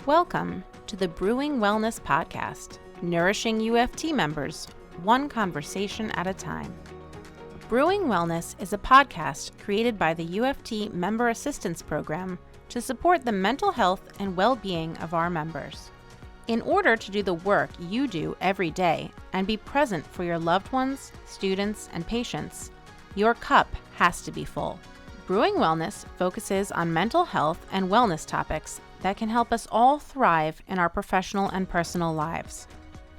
Welcome to the Brewing Wellness Podcast, nourishing UFT members, one conversation at a time. Brewing Wellness is a podcast created by the UFT Member Assistance Program to support the mental health and well-being of our members. In order to do the work you do every day and be present for your loved ones, students, and patients, your cup has to be full. Brewing Wellness focuses on mental health and wellness topics that can help us all thrive in our professional and personal lives.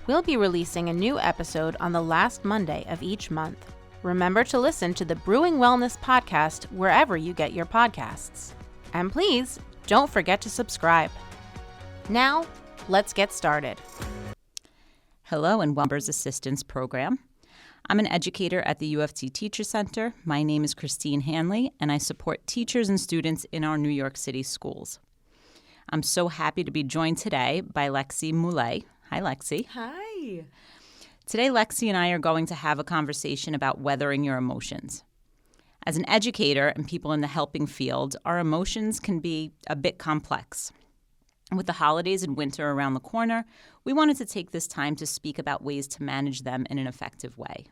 We'll be releasing a new episode on the last Monday of each month. Remember to listen to the Brewing Wellness Podcast wherever you get your podcasts. And please, don't forget to subscribe. Now, let's get started. Hello and Members Assistance Program. I'm an educator at the UFT Teacher Center. My name is Christine Hanley, and I support teachers and students in our New York City schools. I'm so happy to be joined today by Lexi Moulet. Hi, Lexi. Hi. Today, Lexi and I are going to have a conversation about weathering your emotions. As an educator and people in the helping field, our emotions can be a bit complex. With the holidays and winter around the corner, we wanted to take this time to speak about ways to manage them in an effective way.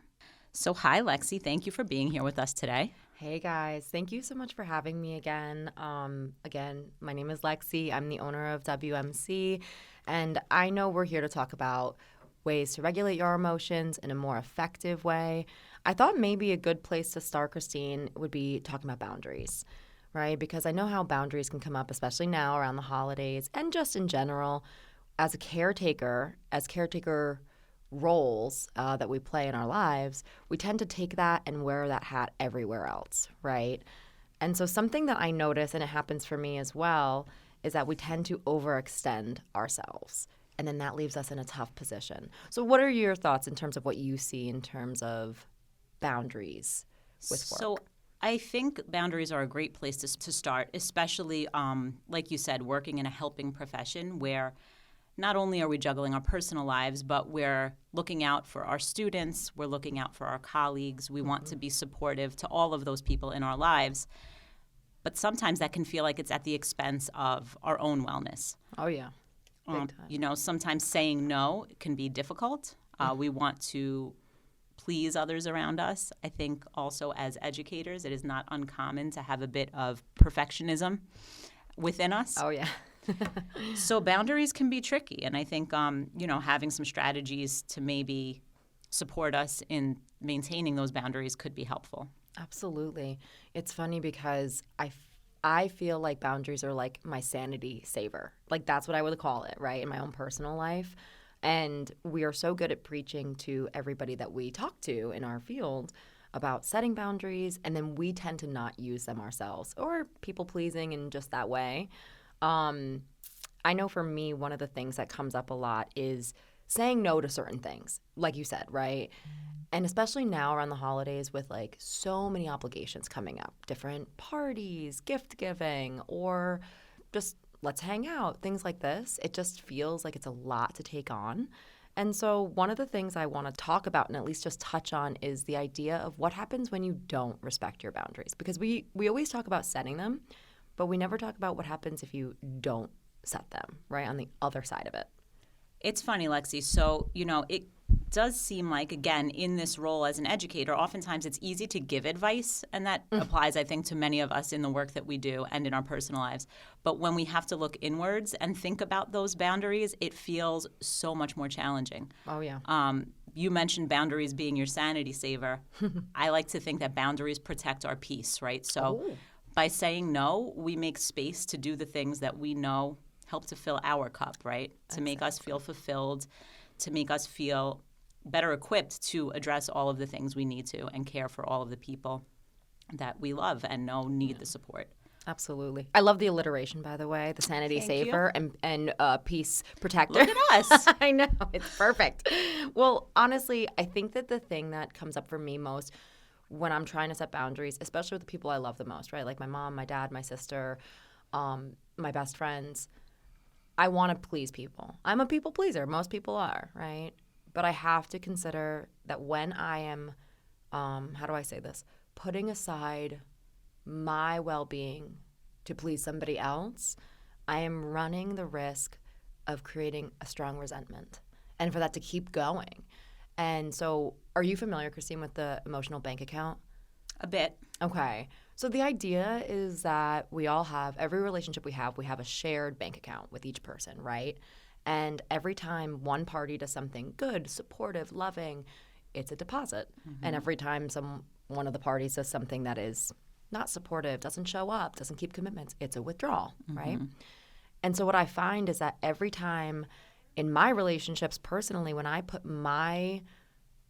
So hi, Lexi. Thank you for being here with us today. Hey, guys. Thank you so much for having me again. My name is Lexi. I'm the owner of WMC, and I know we're here to talk about ways to regulate your emotions in a more effective way. I thought maybe a good place to start, Christine, would be talking about boundaries, right? Because I know how boundaries can come up, especially now around the holidays and just in general. As a caretaker, roles that we play in our lives, we tend to take that and wear that hat everywhere else, right? And so something that I notice, and it happens for me as well, is that we tend to overextend ourselves. And then that leaves us in a tough position. So what are your thoughts in terms of what you see in terms of boundaries with work? So I think boundaries are a great place to start, especially, like you said, working in a helping profession where not only are we juggling our personal lives, but we're looking out for our students, we're looking out for our colleagues. We want to be supportive to all of those people in our lives. But sometimes that can feel like it's at the expense of our own wellness. Oh, yeah. Big time. Sometimes saying no can be difficult. We want to please others around us. I think also as educators, it is not uncommon to have a bit of perfectionism within us. Oh, yeah. So boundaries can be tricky, and I think having some strategies to maybe support us in maintaining those boundaries could be helpful. Absolutely. It's funny because I feel like boundaries are like my sanity saver. Like that's what I would call it, right, in my own personal life. And we are so good at preaching to everybody that we talk to in our field about setting boundaries, and then we tend to not use them ourselves or people-pleasing in just that way. I know for me, one of the things that comes up a lot is saying no to certain things, like you said, right? And especially now around the holidays with like so many obligations coming up, different parties, gift giving, or just let's hang out, things like this. It just feels like it's a lot to take on. And so one of the things I want to talk about and at least just touch on is the idea of what happens when you don't respect your boundaries. Because we always talk about setting them, but we never talk about what happens if you don't set them, right, on the other side of it. It's funny, Lexi. So, it does seem like, again, in this role as an educator, oftentimes it's easy to give advice, and that applies, I think, to many of us in the work that we do and in our personal lives. But when we have to look inwards and think about those boundaries, it feels so much more challenging. Oh, yeah. You mentioned boundaries being your sanity saver. I like to think that boundaries protect our peace, right? So by saying no, we make space to do the things that we know help to fill our cup, right? To make us feel fulfilled, to make us feel better equipped to address all of the things we need to and care for all of the people that we love and know need the support. Absolutely. I love the alliteration, by the way, the sanity saver and peace protector. Look at us. I know. It's perfect. Well, honestly, I think that the thing that comes up for me most when I'm trying to set boundaries, especially with the people I love the most, right? Like my mom, my dad, my sister, my best friends, I want to please people. I'm a people pleaser. Most people are, right? But I have to consider that when I am, how do I say this, putting aside my well-being to please somebody else, I am running the risk of creating a strong resentment and for that to keep going. And so are you familiar, Christine, with the emotional bank account? A bit. Okay. So the idea is that we all have, every relationship we have a shared bank account with each person, right? And every time one party does something good, supportive, loving, it's a deposit. And every time one of the parties does something that is not supportive, doesn't show up, doesn't keep commitments, it's a withdrawal, right? And so what I find is that every time in my relationships personally, when I put my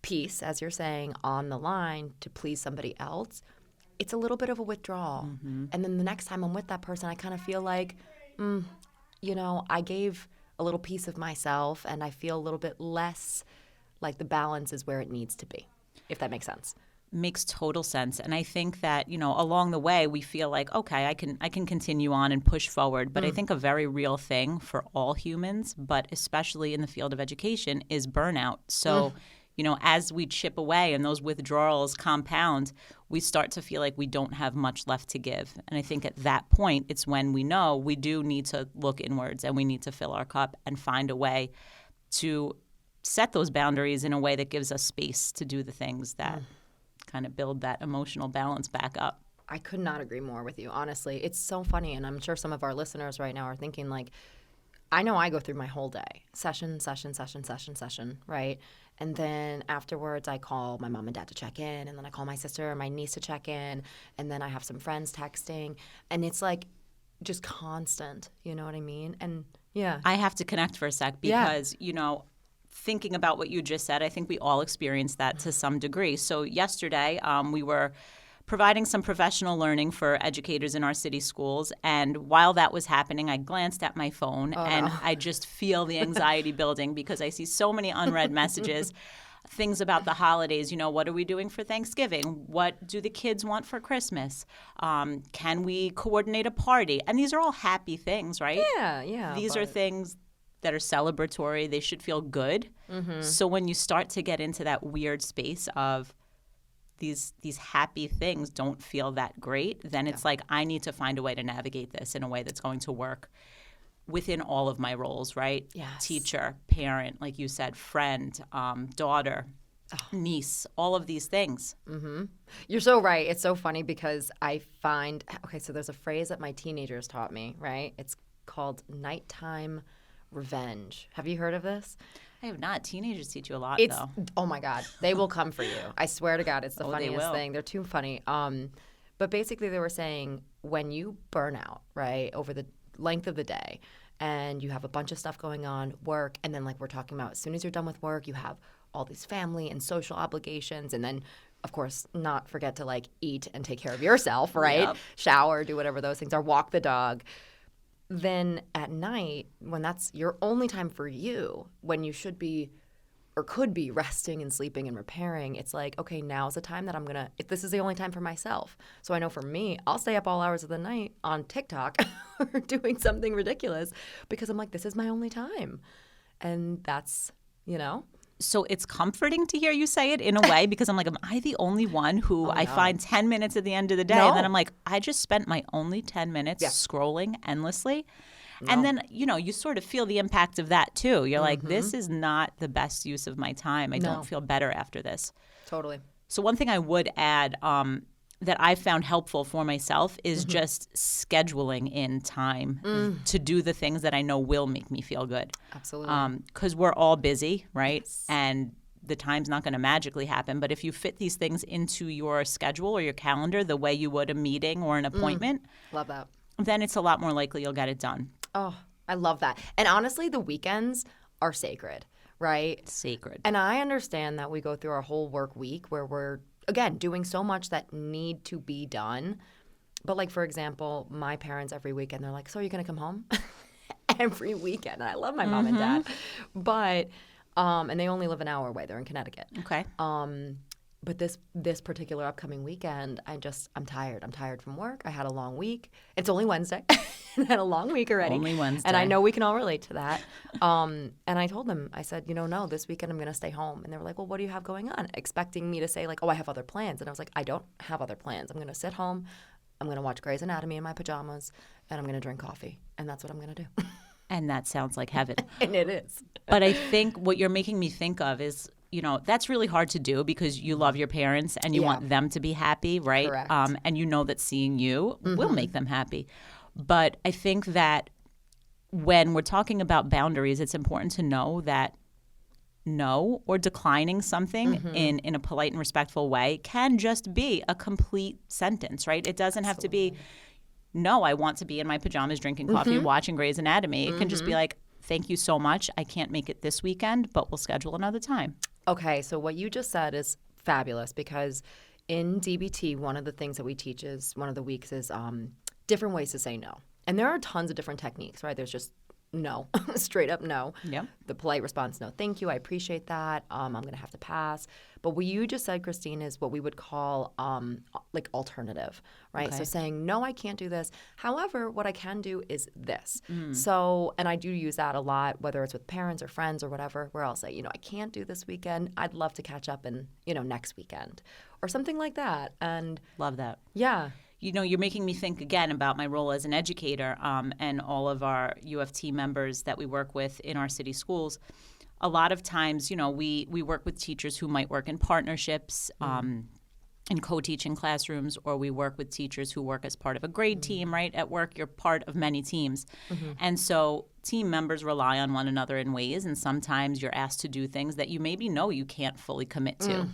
piece, as you're saying, on the line to please somebody else, it's a little bit of a withdrawal. And then the next time I'm with that person, I kind of feel like, I gave a little piece of myself and I feel a little bit less like the balance is where it needs to be, if that makes sense. Makes total sense. And I think that, along the way we feel like, okay, I can continue on and push forward. But I think a very real thing for all humans, but especially in the field of education, is burnout. So, as we chip away and those withdrawals compound, we start to feel like we don't have much left to give. And I think at that point, it's when we know we do need to look inwards and we need to fill our cup and find a way to set those boundaries in a way that gives us space to do the things that kind of build that emotional balance back up. I could not agree more with you, honestly. It's so funny, and I'm sure some of our listeners right now are thinking, like, I know I go through my whole day, session, right? And then afterwards, I call my mom and dad to check in, and then I call my sister and my niece to check in, and then I have some friends texting, and it's like just constant, you know what I mean? And yeah. I have to connect for a sec because, thinking about what you just said, I think we all experience that to some degree. So yesterday, we were providing some professional learning for educators in our city schools. And while that was happening, I glanced at my phone I just feel the anxiety building because I see so many unread messages, things about the holidays. What are we doing for Thanksgiving? What do the kids want for Christmas? Can we coordinate a party? And these are all happy things, right? Yeah. These are things that are celebratory. They should feel good. So when you start to get into that weird space of these happy things don't feel that great, then it's like I need to find a way to navigate this in a way that's going to work within all of my roles, right? Yes. Teacher, parent, like you said, friend, daughter, niece, all of these things. You're so right. It's so funny because I find, so there's a phrase that my teenagers taught me, right? It's called nighttime revenge. Have you heard of this? I have not. Teenagers teach you a lot, though. Oh my God, they will come for you. I swear to God, it's the funniest thing. They're too funny. But basically, they were saying when you burn out, right, over the length of the day, and you have a bunch of stuff going on, work, and then like we're talking about, as soon as you're done with work, you have all these family and social obligations, and then of course, not forget to like eat and take care of yourself, right? Yep. Shower, do whatever those things are, walk the dog. Then at night, when that's your only time for you, when you should be or could be resting and sleeping and repairing, it's like, okay, now's the time that if this is the only time for myself. So I know for me, I'll stay up all hours of the night on TikTok or doing something ridiculous because I'm like, this is my only time. And that's, So it's comforting to hear you say it in a way because I'm like, am I the only one who I find 10 minutes at the end of the day? No. And then I'm like, I just spent my only 10 minutes scrolling endlessly. No. And then, you sort of feel the impact of that too. You're like, this is not the best use of my time. I don't feel better after this. Totally. So one thing I would add that I found helpful for myself is just scheduling in time to do the things that I know will make me feel good. Absolutely. Because we're all busy, right? Yes. And the time's not going to magically happen. But if you fit these things into your schedule or your calendar the way you would a meeting or an appointment, Love that. then it's a lot more likely you'll get it done. Oh, I love that. And honestly, the weekends are sacred, right? Sacred. And I understand that we go through our whole work week where we're, again, doing so much that need to be done. But like, for example, my parents every weekend, they're like, so are you going to come home? Every weekend. And I love my mom and dad. But, and they only live an hour away. They're in Connecticut. Okay. But this particular upcoming weekend, I'm tired. I'm tired from work. I had a long week. It's only Wednesday. I had a long week already. Only Wednesday. And I know we can all relate to that. And I told them, I said, no, this weekend I'm going to stay home. And they were like, well, what do you have going on? Expecting me to say like, oh, I have other plans. And I was like, I don't have other plans. I'm going to sit home. I'm going to watch Grey's Anatomy in my pajamas. And I'm going to drink coffee. And that's what I'm going to do. And that sounds like heaven. And it is. But I think what you're making me think of is, that's really hard to do because you love your parents and you want them to be happy, right? Correct. And you know that seeing you will make them happy. But I think that when we're talking about boundaries, it's important to know that no or declining something in a polite and respectful way can just be a complete sentence, right? It doesn't have to be, no, I want to be in my pajamas drinking coffee and watching Grey's Anatomy. It can just be like, thank you so much. I can't make it this weekend, but we'll schedule another time. Okay, so what you just said is fabulous because in DBT, one of the things that we teach is one of the weeks is different ways to say no. And there are tons of different techniques, right? There's just no, straight up no. Yep. The polite response, no, thank you, I appreciate that. I'm going to have to pass. But what you just said, Christine, is what we would call like alternative, right? Okay. So saying, no, I can't do this. However, what I can do is this. So, and I do use that a lot, whether it's with parents or friends or whatever, where I'll say, I can't do this weekend. I'd love to catch up in, next weekend or something like that. And Love that. yeah. You're making me think again about my role as an educator and all of our UFT members that we work with in our city schools. A lot of times, we work with teachers who might work in partnerships, in co-teaching classrooms, or we work with teachers who work as part of a grade team, right? At work, you're part of many teams. And so team members rely on one another in ways, and sometimes you're asked to do things that you maybe know you can't fully commit to.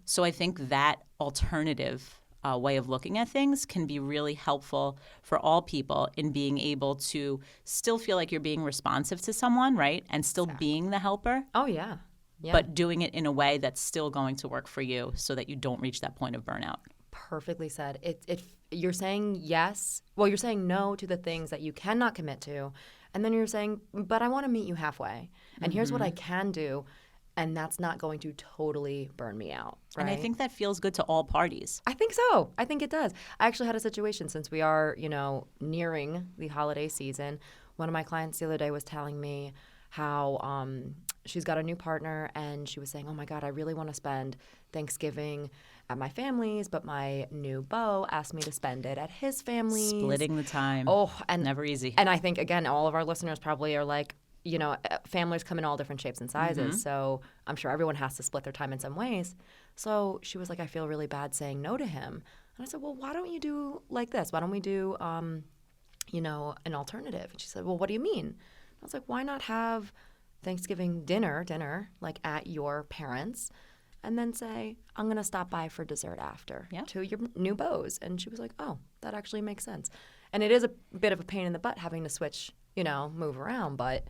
So I think that alternative way of looking at things can be really helpful for all people in being able to still feel like you're being responsive to someone, right? And still being the helper, Oh, yeah. Yeah. but doing it in a way that's still going to work for you so that you don't reach that point of burnout. Perfectly said. You're saying yes. Well, you're saying no to the things that you cannot commit to. And then you're saying, but I want to meet you halfway. And here's what I can do. And that's not going to totally burn me out. Right? And I think that feels good to all parties. I think so. I think it does. I actually had a situation since we are, nearing the holiday season. One of my clients the other day was telling me how she's got a new partner, and she was saying, oh my God, I really want to spend Thanksgiving at my family's, but my new beau asked me to spend it at his family's. Splitting the time. Oh, and never easy. And I think, again, all of our listeners probably are like, families come in all different shapes and sizes. So I'm sure everyone has to split their time in some ways. So she was like, I feel really bad saying no to him. And I said, well, why don't you do like this? Why don't we do, an alternative? And she said, well, what do you mean? I was like, why not have Thanksgiving dinner, like at your parents', and then say, I'm going to stop by for dessert after to your new beau's. And she was like, oh, that actually makes sense. And it is a bit of a pain in the butt having to switch, move around, but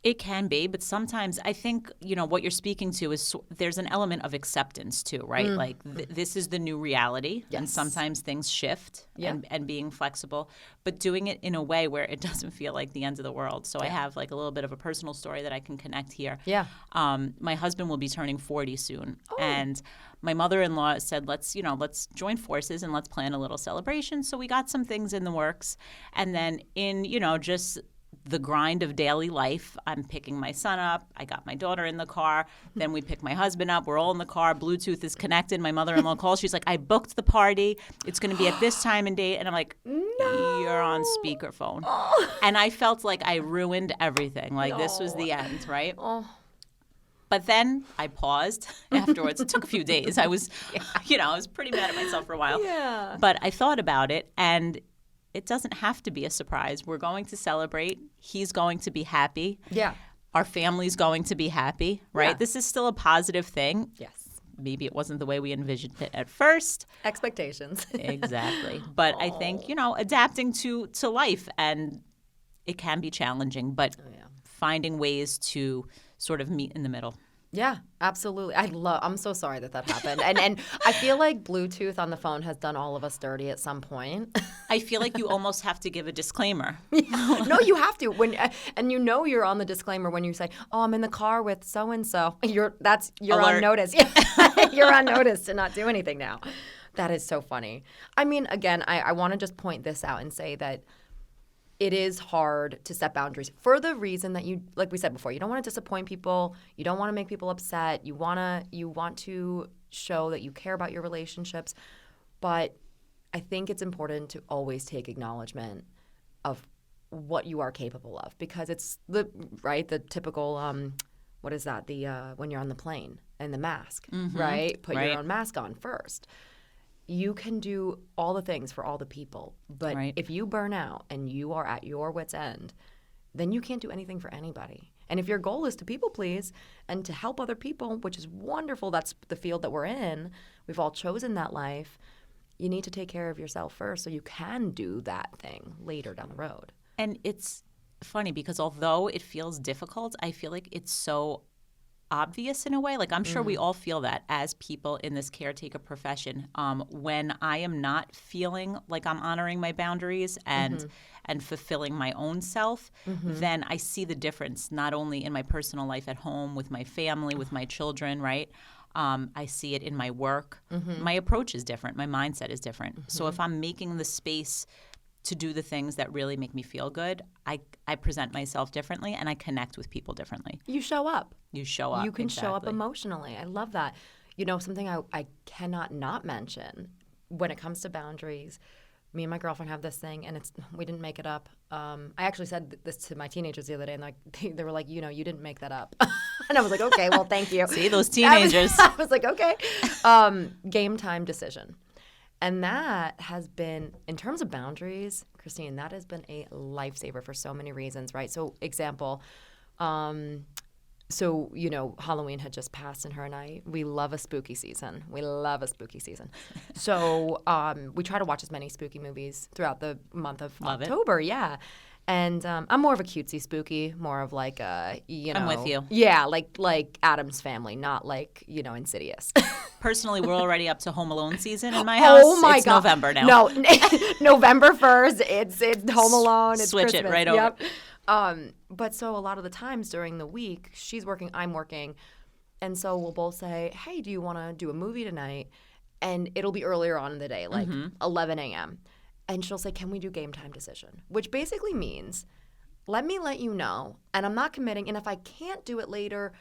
It can be, but sometimes I think, what you're speaking to is there's an element of acceptance too, right? Like this is the new reality, and sometimes things shift and being flexible, but doing it in a way where it doesn't feel like the end of the world. So I have like a little bit of a personal story that I can connect here. Yeah. My husband will be turning 40 soon, and my mother-in-law said, let's join forces and let's plan a little celebration. So we got some things in the works, and then in, just the grind of daily life, I'm picking my son up. I got my daughter in the car. Then we pick my husband up. We're all in the car. Bluetooth is connected. My mother-in-law calls. She's like, I booked the party. It's going to be at this time and date. And I'm like, no. You're on speakerphone. Oh. And I felt like I ruined everything. Like this was the end, right? Oh. But then I paused afterwards. It took a few days. I was, I was pretty mad at myself for a while. Yeah. But I thought about it, and it doesn't have to be a surprise. We're going to celebrate. He's going to be happy. Yeah. Our family's going to be happy, right? Yeah. This is still a positive thing. Yes. Maybe it wasn't the way we envisioned it at first. Expectations. Exactly. But I think, adapting to life, and it can be challenging, but finding ways to sort of meet in the middle. Yeah, absolutely. I'm so sorry that happened. And I feel like Bluetooth on the phone has done all of us dirty at some point. I feel like you almost have to give a disclaimer. No, you have to. You're on the disclaimer when you say, "Oh, I'm in the car with so and so." You're on notice. You're on notice to not do anything now. That is so funny. I mean, again, I want to just point this out and say that it is hard to set boundaries for the reason that like we said before, you don't want to disappoint people. You don't want to make people upset. You want to show that you care about your relationships. But I think it's important to always take acknowledgement of what you are capable of, because it's the typical what is that, the when you're on the plane and the mask, right? Put Right. your own mask on first. You can do all the things for all the people, but Right. if you burn out and you are at your wit's end, then you can't do anything for anybody. And if your goal is to people please and to help other people, which is wonderful, that's the field that we're in, we've all chosen that life, you need to take care of yourself first so you can do that thing later down the road. And it's funny because although it feels difficult, I feel like it's so obvious in a way. Like I'm sure we all feel that as people in this caretaker profession. When I am not feeling like I'm honoring my boundaries and fulfilling my own self, then I see the difference not only in my personal life at home with my family, with my children, right? I see it in my work. My approach is different. My mindset is different. So if I'm making the space to do the things that really make me feel good, I present myself differently and I connect with people differently. You show up. You show up. You can show up exactly. emotionally. I love that. You know, something I cannot not mention when it comes to boundaries, me and my girlfriend have this thing, and we didn't make it up. I actually said this to my teenagers the other day, and they were like, you know, you didn't make that up. And I was like, okay, well, thank you. See, those teenagers. I was like, okay. Game time decision. And that has been, in terms of boundaries, Christine, that has been a lifesaver for so many reasons, right? So, example, so, you know, Halloween had just passed, and her and I, we love a spooky season. So we try to watch as many spooky movies throughout the month of Love it. October, yeah. And I'm more of a cutesy spooky, more of like you know. I'm with you. Yeah, like Addams Family, not like, you know, Insidious. Personally, we're already up to Home Alone season in my house. Oh my it's God. November now. No, November 1st, it's Home Alone, it's Switch it Christmas. right over. Yep. But so a lot of the times during the week, she's working, I'm working, and so we'll both say, hey, do you want to do a movie tonight? And it'll be earlier on in the day, like 11 a.m. And she'll say, can we do game time decision? Which basically means, let me let you know, and I'm not committing, and if I can't do it later,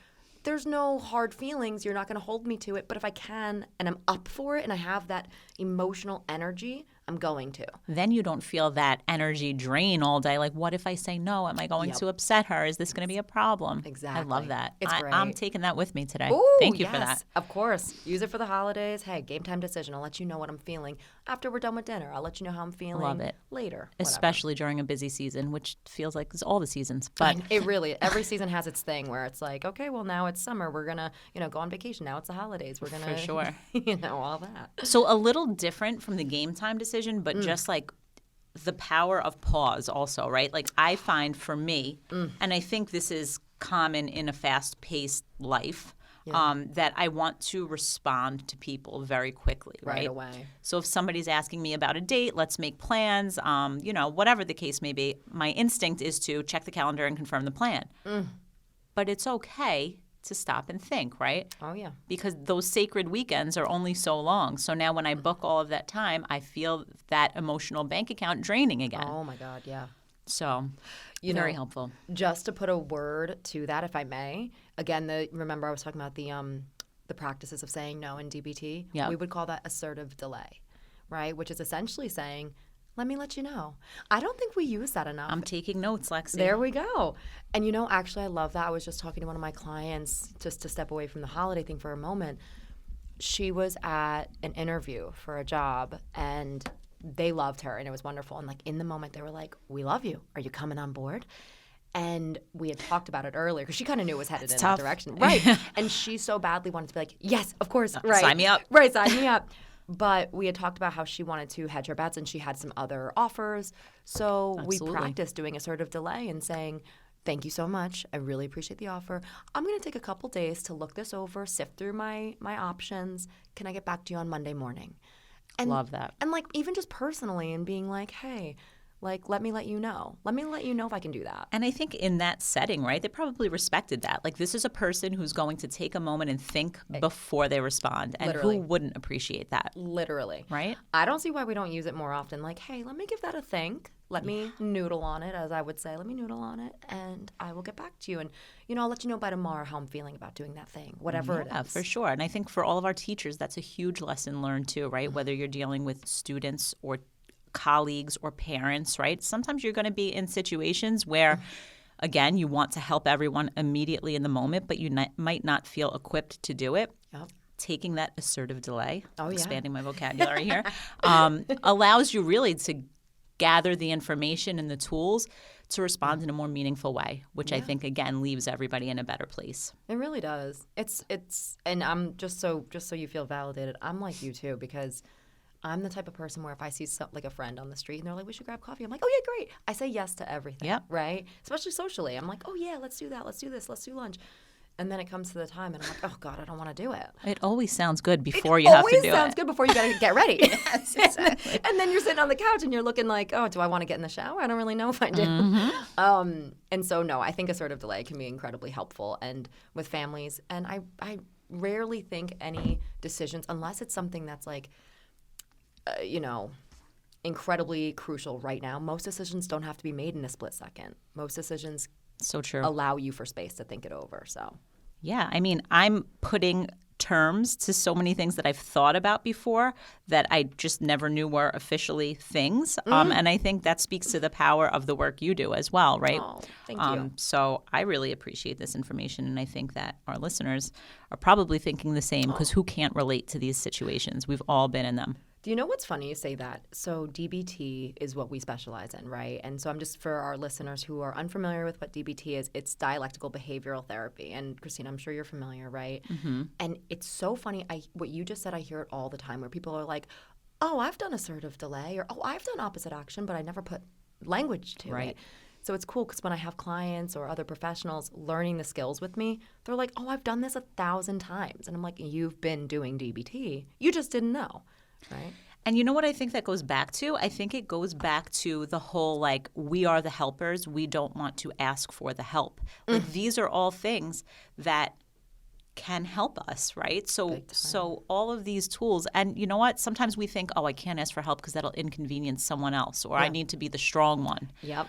there's no hard feelings. You're not going to hold me to it. But if I can and I'm up for it and I have that emotional energy, I'm going to. Then you don't feel that energy drain all day. Like, what if I say no? Am I going to upset her? Is this going to be a problem? Exactly. I love that. It's great. I'm taking that with me today. Ooh, Thank you for yes, that. Of course. Use it for the holidays. Hey, game time decision. I'll let you know what I'm feeling after we're done with dinner. I'll let you know how I'm feeling Love it. later. whatever. Especially during a busy season, which feels like it's all the seasons. But It really, every season has its thing where it's like, okay, well, now it's summer. We're going to, you know, go on vacation. Now it's the holidays. We're going to, For sure. you know, all that. so a little different from the game time decision, but just like the power of pause also, right? Like I find for me, and I think this is common in a fast-paced life, that I want to respond to people very quickly, right? away. So if somebody's asking me about a date, let's make plans, you know, whatever the case may be, my instinct is to check the calendar and confirm the plan. But it's okay to stop and think, right? Oh, yeah. Because those sacred weekends are only so long. So now when I book all of that time, I feel that emotional bank account draining again. Oh, my God, yeah. So very helpful. Just to put a word to that, if I may, again, remember I was talking about the practices of saying no in DBT? Yeah. We would call that assertive delay, right? Which is essentially saying, let me let you know. I don't think we use that enough. I'm taking notes, Lexi. There we go. And, you know, actually, I love that. I was just talking to one of my clients, just to step away from the holiday thing for a moment. She was at an interview for a job, and they loved her, and it was wonderful. And, like, in the moment, they were like, we love you. Are you coming on board? And we had talked about it earlier because she kind of knew it was headed in tough. that direction. Right. And she so badly wanted to be like, yes, of course. Right. Sign me up. Right, sign me up. But we had talked about how she wanted to hedge her bets, and she had some other offers. So Absolutely. we practiced doing assertive delay and saying, thank you so much. I really appreciate the offer. I'm going to take a couple days to look this over, sift through my options. Can I get back to you on Monday morning? And, Love that. And, like, even just personally and being like, hey, like, let me let you know. Let me let you know if I can do that. And I think in that setting, right, they probably respected that. Like, this is a person who's going to take a moment and think before they respond. And Literally. who wouldn't appreciate that, Literally. right? I don't see why we don't use it more often. Like, hey, let me give that a think. Let me noodle on it, as I would say. Let me noodle on it, and I will get back to you. And, you know, I'll let you know by tomorrow how I'm feeling about doing that thing, whatever it Yeah, is. for sure. And I think for all of our teachers, that's a huge lesson learned too, right? Whether you're dealing with students or colleagues or parents, right? Sometimes you're going to be in situations where, again, you want to help everyone immediately in the moment, but you might not feel equipped to do it. Yep. Taking that assertive delay, Oh, yeah. expanding my vocabulary here, allows you really to gather the information and the tools to respond in a more meaningful way, which I think, again, leaves everybody in a better place. It really does. It's and I'm just so you feel validated. I'm like you too, because I'm the type of person where if I see like a friend on the street and they're like, we should grab coffee, I'm like, oh yeah, great. I say yes to everything. Yep. Right? Especially socially. I'm like, oh yeah, let's do that. Let's do this. Let's do lunch. And then it comes to the time and I'm like, oh God, I don't want to do it. It always sounds good before you have to do it. It always sounds good before you got to get ready. Yes, exactly. And then you're sitting on the couch and you're looking like, oh, do I want to get in the shower? I don't really know if I do. And so, no, I think assertive delay can be incredibly helpful and with families. And I rarely think any decisions, unless it's something that's like, incredibly crucial right now, most decisions don't have to be made in a split second. Most decisions So true. allow you for space to think it over. So, Yeah, I mean, I'm putting terms to so many things that I've thought about before that I just never knew were officially things. And I think that speaks to the power of the work you do as well, right? Oh, thank you. So I really appreciate this information, and I think that our listeners are probably thinking the same, because who can't relate to these situations? We've all been in them. Do you know what's funny? You say that. So DBT is what we specialize in, right? And so I'm just, for our listeners who are unfamiliar with what DBT is, it's dialectical behavioral therapy. And Christina, I'm sure you're familiar, right? Mm-hmm. And it's so funny. What you just said, I hear it all the time, where people are like, oh, I've done assertive delay, or oh, I've done opposite action, but I never put language to Right. it. So it's cool because when I have clients or other professionals learning the skills with me, they're like, oh, I've done this 1,000 times. And I'm like, you've been doing DBT. You just didn't know. Right. And you know what I think that goes back to? I think it goes back to the whole, like, we are the helpers. We don't want to ask for the help. Like, these are all things that can help us, right? So all of these tools, and you know what? Sometimes we think, oh, I can't ask for help because that'll inconvenience someone else, or I need to be the strong one. Yep.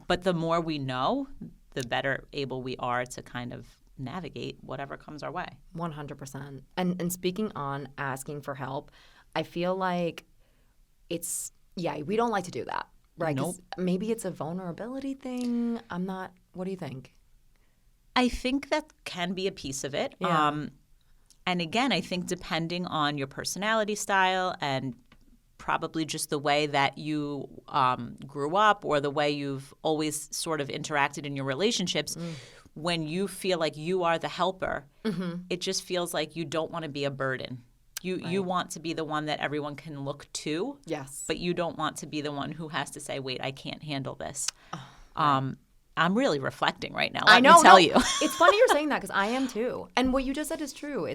But the more we know, the better able we are to kind of navigate whatever comes our way. 100%. And speaking on asking for help, I feel like we don't like to do that, right? 'Cause maybe it's a vulnerability thing. What do you think? I think that can be a piece of it. Yeah. And again, I think depending on your personality style and probably just the way that you grew up, or the way you've always sort of interacted in your relationships, when you feel like you are the helper, it just feels like you don't want to be a burden. You want to be the one that everyone can look to. Yes. But you don't want to be the one who has to say, wait, I can't handle this. I'm really reflecting right now. Let me tell you. It's funny you're saying that, because I am too. And what you just said is true.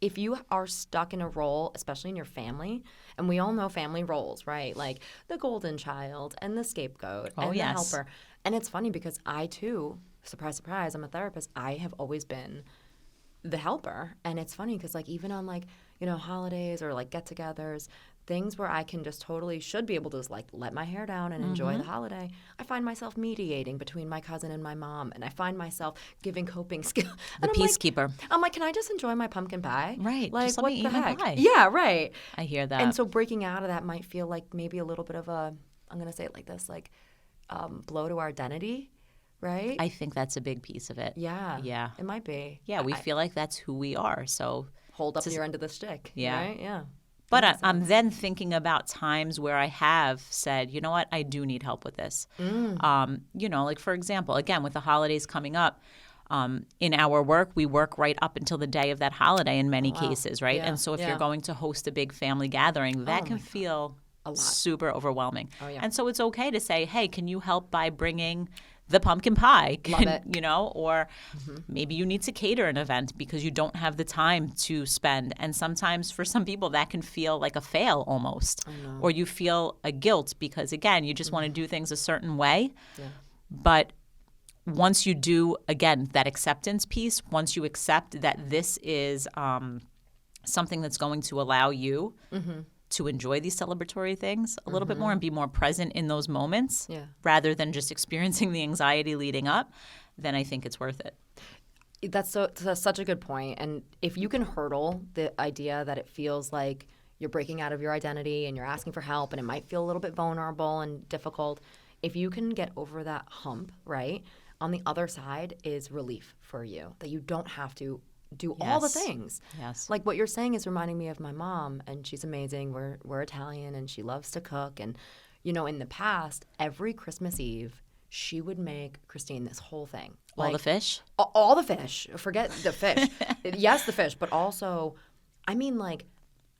If you are stuck in a role, especially in your family, and we all know family roles, right? Like the golden child and the scapegoat and the helper. And it's funny because I too, surprise, surprise, I'm a therapist. I have always been the helper. And it's funny because like even on like, holidays or like get-togethers, things where I can just totally should be able to just like let my hair down and enjoy the holiday, I find myself mediating between my cousin and my mom, and I find myself giving coping skills. The peacekeeper. I'm like, can I just enjoy my pumpkin pie? Right. Like, Just let what me the eat my heck? pie. Yeah, right. I hear that. And so breaking out of that might feel like maybe a little bit of I'm going to say it like this, like blow to our identity, right? I think that's a big piece of it. Yeah. Yeah. It might be. Yeah, we feel like that's who we are. So Hold up your end of the stick. Yeah. Right? Yeah. But I'm then thinking about times where I have said, you know what, I do need help with this. Like for example, again, with the holidays coming up, in our work, we work right up until the day of that holiday in many cases, right? Yeah. And so if Yeah. you're going to host a big family gathering, that can feel super overwhelming. Oh, yeah. And so it's okay to say, hey, can you help by bringing the pumpkin pie? Love it. Or maybe you need to cater an event because you don't have the time to spend. And sometimes for some people that can feel like a fail almost. Or you feel a guilt because, again, you just want to do things a certain way. Yeah. But once you do, again, that acceptance piece, once you accept that this is something that's going to allow you to enjoy these celebratory things a little bit more and be more present in those moments rather than just experiencing the anxiety leading up, then I think it's worth it. That's such a good point. And if you can hurdle the idea that it feels like you're breaking out of your identity and you're asking for help and it might feel a little bit vulnerable and difficult. If you can get over that hump, right, on the other side is relief for you, that you don't have to do all the things. Yes. Like what you're saying is reminding me of my mom, and she's amazing. We're Italian, and she loves to cook. And, you know, in the past, every Christmas Eve, she would make, Christine, this whole thing. All the fish? All the fish. Forget the fish. Yes, the fish, but also, I mean, like,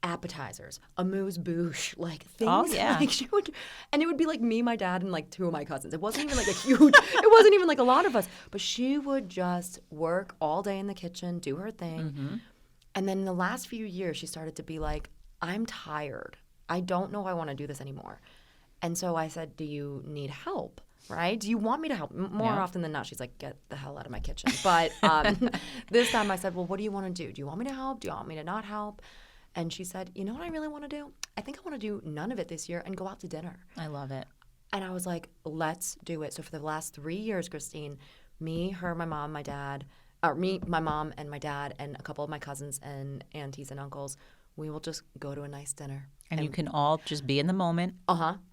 appetizers, amuse-bouche, like things. Oh, yeah. Like she would, and it would be like me, my dad, and like 2 of my cousins. It wasn't even like a huge, it wasn't even like a lot of us, but she would just work all day in the kitchen, do her thing. And then in the last few years, she started to be like, I'm tired. I don't know if I want to do this anymore. And so I said, do you need help? Right? Do you want me to help? More often than not, she's like, get the hell out of my kitchen. But this time I said, well, what do you want to do? Do you want me to help? Do you want me to not help? And she said, you know what I really want to do? I think I want to do none of it this year and go out to dinner. I love it. And I was like, let's do it. So for the last 3 years, Christine, me, her, my mom, my dad, my mom and my dad and a couple of my cousins and aunties and uncles, we will just go to a nice dinner. And you can all just be in the moment.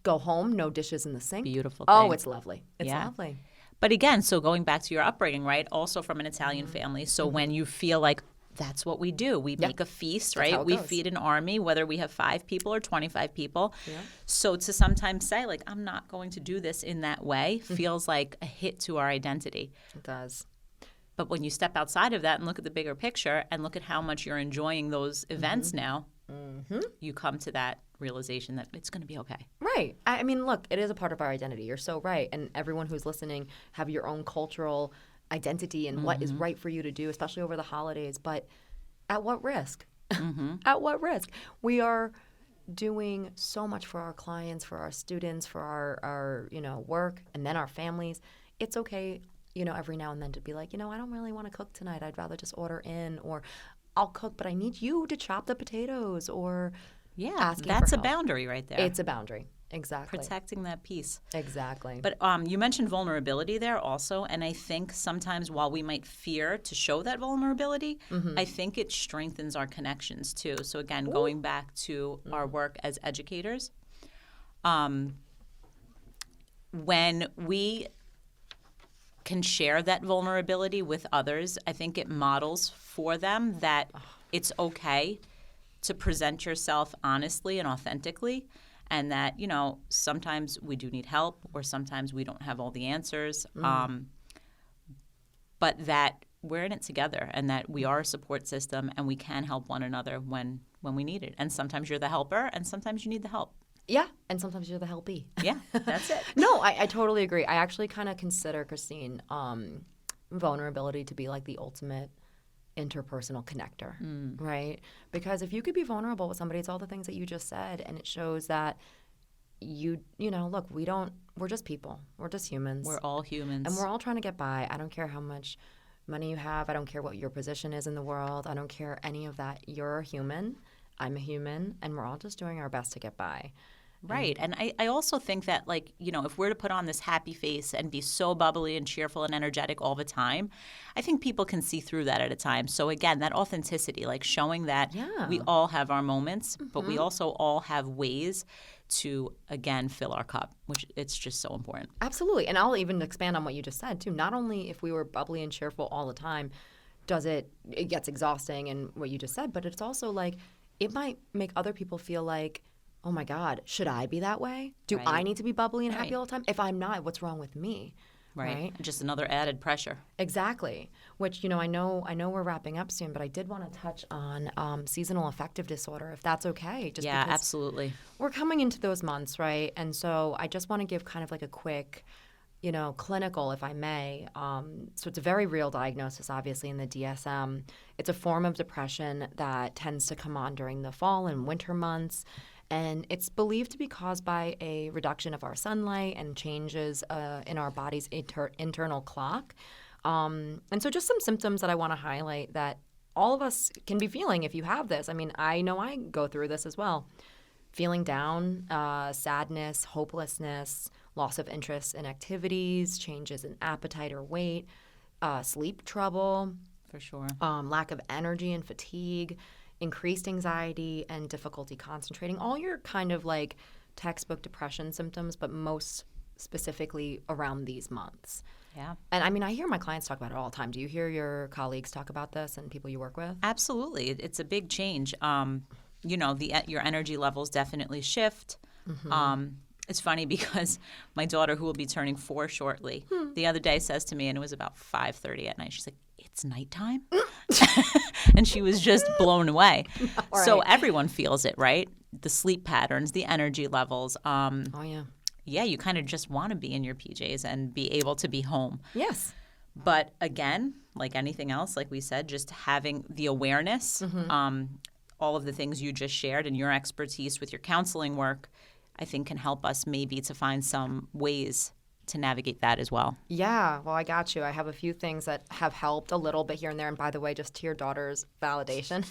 Go home, no dishes in the sink. Beautiful Oh, thing. it's lovely. It's lovely. But again, so going back to your upbringing, right? Also from an Italian family. So when you feel like that's what we do. We make a feast, That's how right? it We goes. feed an army, whether we have 5 people or 25 people. So to sometimes say, like, I'm not going to do this in that way feels like a hit to our identity. It does. But when you step outside of that and look at the bigger picture and look at how much you're enjoying those events now, you come to that realization that it's going to be okay. Right. I mean, look, it is a part of our identity. You're so right. And everyone who's listening have your own cultural identity and what is right for you to do, especially over the holidays. But at what risk? At what risk? We are doing so much for our clients, for our students, for our work, and then our families. It's okay, every now and then to be like, I don't really want to cook tonight. I'd rather just order in, or I'll cook, but I need you to chop the potatoes, or asking that's for a help. boundary right there. It's a boundary. Exactly. Protecting that piece. Exactly. But you mentioned vulnerability there also, and I think sometimes while we might fear to show that vulnerability, I think it strengthens our connections too. So again, going back to our work as educators, when we can share that vulnerability with others, I think it models for them that it's okay to present yourself honestly and authentically. And that, sometimes we do need help or sometimes we don't have all the answers, but that we're in it together and that we are a support system and we can help one another when we need it. And sometimes you're the helper and sometimes you need the help. Yeah, and sometimes you're the helpee. Yeah, that's it. No, I totally agree. I actually kind of consider, Christine, vulnerability to be like the ultimate interpersonal connector, right? Because if you could be vulnerable with somebody, it's all the things that you just said, and it shows that look, we're just people. We're just humans. We're all humans. And we're all trying to get by. I don't care how much money you have. I don't care what your position is in the world. I don't care any of that. You're a human. I'm a human. And we're all just doing our best to get by. Right. And I also think that, if we're to put on this happy face and be so bubbly and cheerful and energetic all the time, I think people can see through that at a time. So, again, that authenticity, like showing that we all have our moments, but we also all have ways to, again, fill our cup, which it's just so important. Absolutely. And I'll even expand on what you just said, too. Not only if we were bubbly and cheerful all the time, it gets exhausting and what you just said, but it's also like it might make other people feel like, oh my God, should I be that way? Do I need to be bubbly and happy all the time? If I'm not, what's wrong with me? Right? Just another added pressure. Exactly. Which, I know we're wrapping up soon, but I did want to touch on seasonal affective disorder, if that's okay. Just yeah, because absolutely. We're coming into those months, right? And so I just want to give kind of like a quick, clinical, if I may. So it's a very real diagnosis, obviously, in the DSM. It's a form of depression that tends to come on during the fall and winter months. And it's believed to be caused by a reduction of our sunlight and changes in our body's internal clock. And so just some symptoms that I want to highlight that all of us can be feeling if you have this. I mean, I know I go through this as well. Feeling down, sadness, hopelessness, loss of interest in activities, changes in appetite or weight, sleep trouble. For sure. Lack of energy and fatigue. increased anxiety and difficulty concentrating, all your kind of like textbook depression symptoms, but most specifically around these months. Yeah. And I mean, I hear my clients talk about it all the time. Do you hear your colleagues talk about this and people you work with? Absolutely. It's a big change. You know, your energy levels definitely shift. It's funny because my daughter, who will be turning 4 shortly, the other day says to me, and it was about 5:30 at night, she's like, "It's nighttime?" And she was just blown away. Right. So everyone feels it, right? The sleep patterns, the energy levels. Oh, yeah. Yeah, you kind of just want to be in your PJs and be able to be home. Yes. But again, like anything else, like we said, just having the awareness, all of the things you just shared and your expertise with your counseling work, I think can help us maybe to find some ways to navigate that as well. Yeah, well, I got you. I have a few things that have helped a little bit here and there. And by the way, just to your daughter's validation,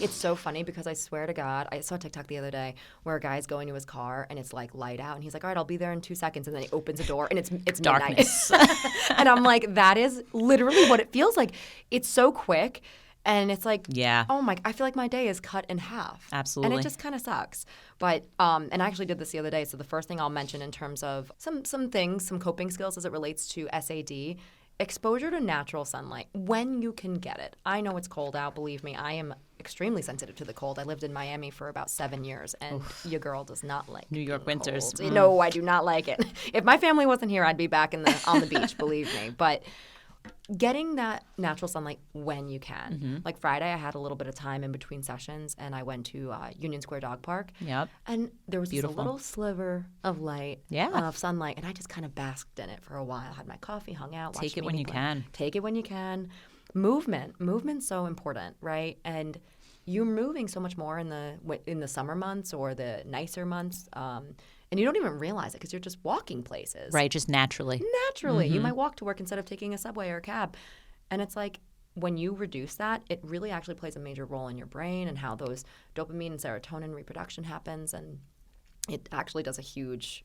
it's so funny because I swear to God, I saw a TikTok the other day where a guy's going to his car and it's like light out. And he's like, all right, I'll be there in 2 seconds. And then he opens the door and it's midnight. Darkness. And I'm like, that is literally what it feels like. It's so quick. And it's like, Yeah. oh my, I feel like my day is cut in half. Absolutely. And it just kind of sucks. But, and I actually did this the other day. So the first thing I'll mention in terms of some things, some coping skills as it relates to SAD, exposure to natural sunlight when you can get it. I know it's cold out. Believe me, I am extremely sensitive to the cold. I lived in Miami for about 7 years, and your girl does not like New York being winters. cold. No, I do not like it. If my family wasn't here, I'd be back on the beach, believe me. But getting that natural sunlight when you can. Like Friday, I had a little bit of time in between sessions, and I went to Union Square Dog Park. Yep. And there was Beautiful. this little sliver of light, Yeah. of sunlight, and I just kind of basked in it for a while. Had my coffee, hung out, watched Take it when meeting you plan. can. Take it when you can. Movement's so important, right? And you're moving so much more in the summer months or the nicer months, and you don't even realize it because you're just walking places. Right, just naturally. Naturally. You might walk to work instead of taking a subway or a cab. And it's like when you reduce that, it really actually plays a major role in your brain and how those dopamine and serotonin reproduction happens. And it actually does a huge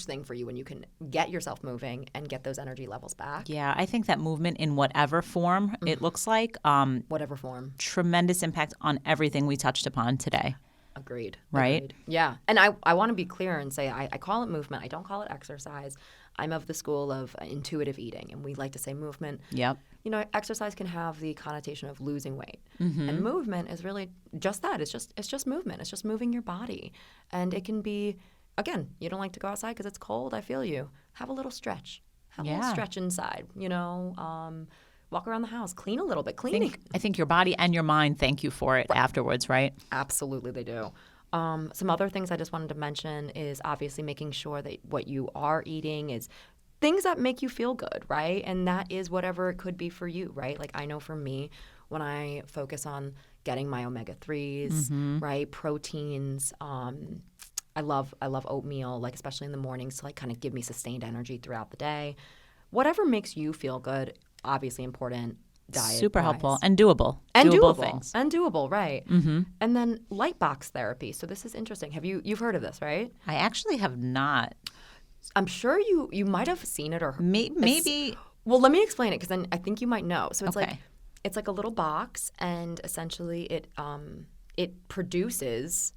thing for you when you can get yourself moving and get those energy levels back. Yeah, I think that movement in whatever form it looks like, Whatever form. tremendous impact on everything we touched upon today. Agreed. Right? Agreed. Yeah. And I want to be clear and say I call it movement. I don't call it exercise. I'm of the school of intuitive eating, and we like to say movement. Yep. You know, exercise can have the connotation of losing weight, and movement is really just that. It's just movement. It's just moving your body, and it can be. Again, you don't like to go outside because it's cold. I feel you. Have a little stretch. Have a little Yeah. stretch inside. You know, walk around the house, clean a little bit. I Cleaning. think your body and your mind thank you for it afterwards, right? Absolutely, they do. Some other things I just wanted to mention is obviously making sure that what you are eating is things that make you feel good, right? And that is whatever it could be for you, right? Like I know for me, when I focus on getting my omega-3s, right, proteins, I love oatmeal, like especially in the mornings to like kind of give me sustained energy throughout the day. Whatever makes you feel good, obviously important. Diet Super helpful and doable. and doable doable things. and doable, right? Mm-hmm. And then light box therapy. So this is interesting. You've heard of this, right? I actually have not. I'm sure you might have seen it or Maybe. Well, let me explain it because then I think you might know. So Okay. it's like a little box, and essentially it produces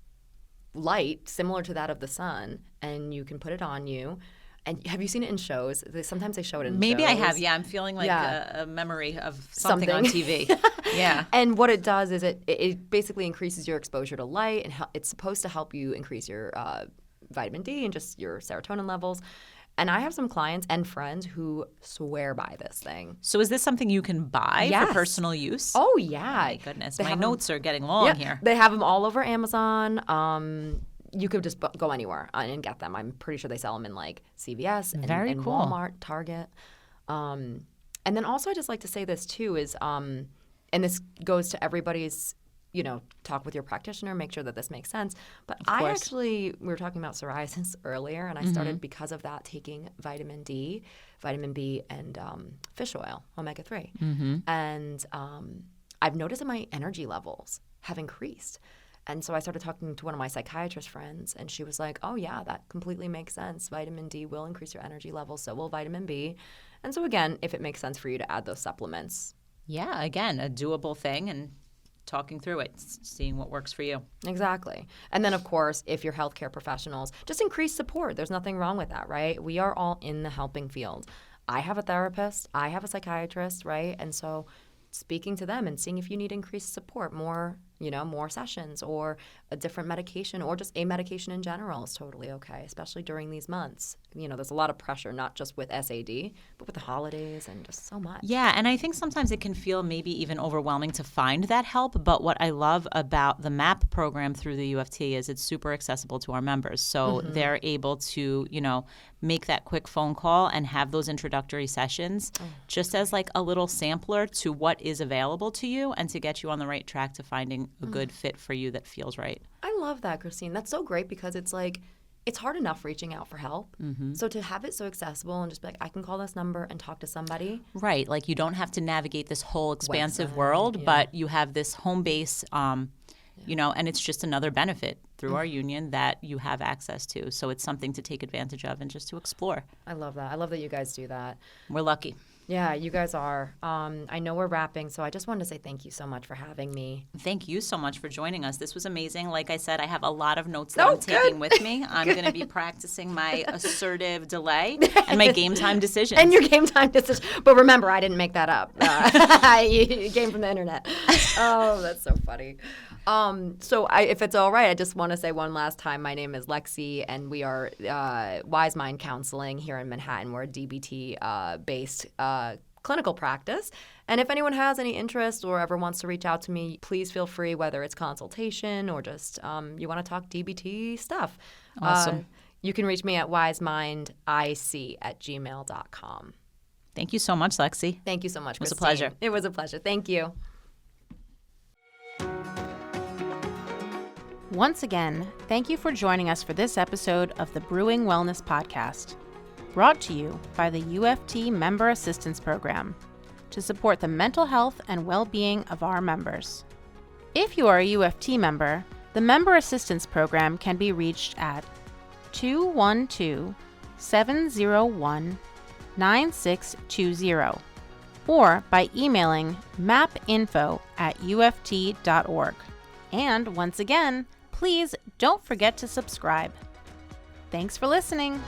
light similar to that of the sun, and you can put it on you. And have you seen it in shows? Sometimes they show it in Maybe shows. I have. Yeah, I'm feeling like Yeah. a memory of something on TV. Yeah. And what it does is it basically increases your exposure to light, and it's supposed to help you increase your vitamin D and just your serotonin levels. And I have some clients and friends who swear by this thing. So is this something you can buy Yes. for personal use? Oh, yeah. My goodness. They My have 'em- notes are getting long here. They have them all over Amazon. You could just go anywhere and get them. I'm pretty sure they sell them in like CVS and, Very and cool. Walmart, Target. And then also I just like to say this too is, and this goes to everybody's, talk with your practitioner, make sure that this makes sense. But I course. actually, we were talking about psoriasis earlier, and I started because of that taking vitamin D, vitamin B, and fish oil, omega-3. And I've noticed that my energy levels have increased. And so I started talking to one of my psychiatrist friends, and she was like, oh, yeah, that completely makes sense. Vitamin D will increase your energy levels, so will vitamin B. And so, again, if it makes sense for you to add those supplements. Yeah, again, a doable thing and talking through it, seeing what works for you. Exactly. And then, of course, if you're healthcare professionals, just increase support. There's nothing wrong with that, right? We are all in the helping field. I have a therapist. I have a psychiatrist, right? And so speaking to them and seeing if you need increased support, more sessions or a different medication or just a medication in general is totally okay, especially during these months. There's a lot of pressure, not just with SAD, but with the holidays and just so much. Yeah, and I think sometimes it can feel maybe even overwhelming to find that help. But what I love about the MAP program through the UFT is it's super accessible to our members. So they're able to, make that quick phone call and have those introductory sessions just as like a little sampler to what is available to you and to get you on the right track to finding a good fit for you that feels right. I love that, Christine. That's so great because it's like, it's hard enough reaching out for help. So to have it so accessible and just be like, I can call this number and talk to somebody. Right. Like you don't have to navigate this whole expansive world, but you have this home base, and it's just another benefit through our union that you have access to. So it's something to take advantage of and just to explore. I love that. I love that you guys do that. We're lucky. Yeah, you guys are. I know we're wrapping, so I just wanted to say thank you so much for having me. Thank you so much for joining us. This was amazing. Like I said, I have a lot of notes that I'm taking with me. I'm going to be practicing my assertive delay and my game time decisions. And your game time decision. But remember, I didn't make that up. It came from the internet. Oh, that's so funny. If it's all right, I just want to say one last time, my name is Lexi, and we are Wise Mind Counseling here in Manhattan. We're a DBT-based clinical practice. And if anyone has any interest or ever wants to reach out to me, please feel free, whether it's consultation or just you want to talk DBT stuff. Awesome. You can reach me at wisemindic@gmail.com. Thank you so much, Lexi. Thank you so much, Christine. It was a pleasure. It was a pleasure. Thank you. Once again, thank you for joining us for this episode of the Brewing Wellness Podcast, brought to you by the UFT Member Assistance Program to support the mental health and well-being of our members. If you are a UFT member, the Member Assistance Program can be reached at 212-701-9620 or by emailing mapinfo@uft.org. And once again, please don't forget to subscribe. Thanks for listening.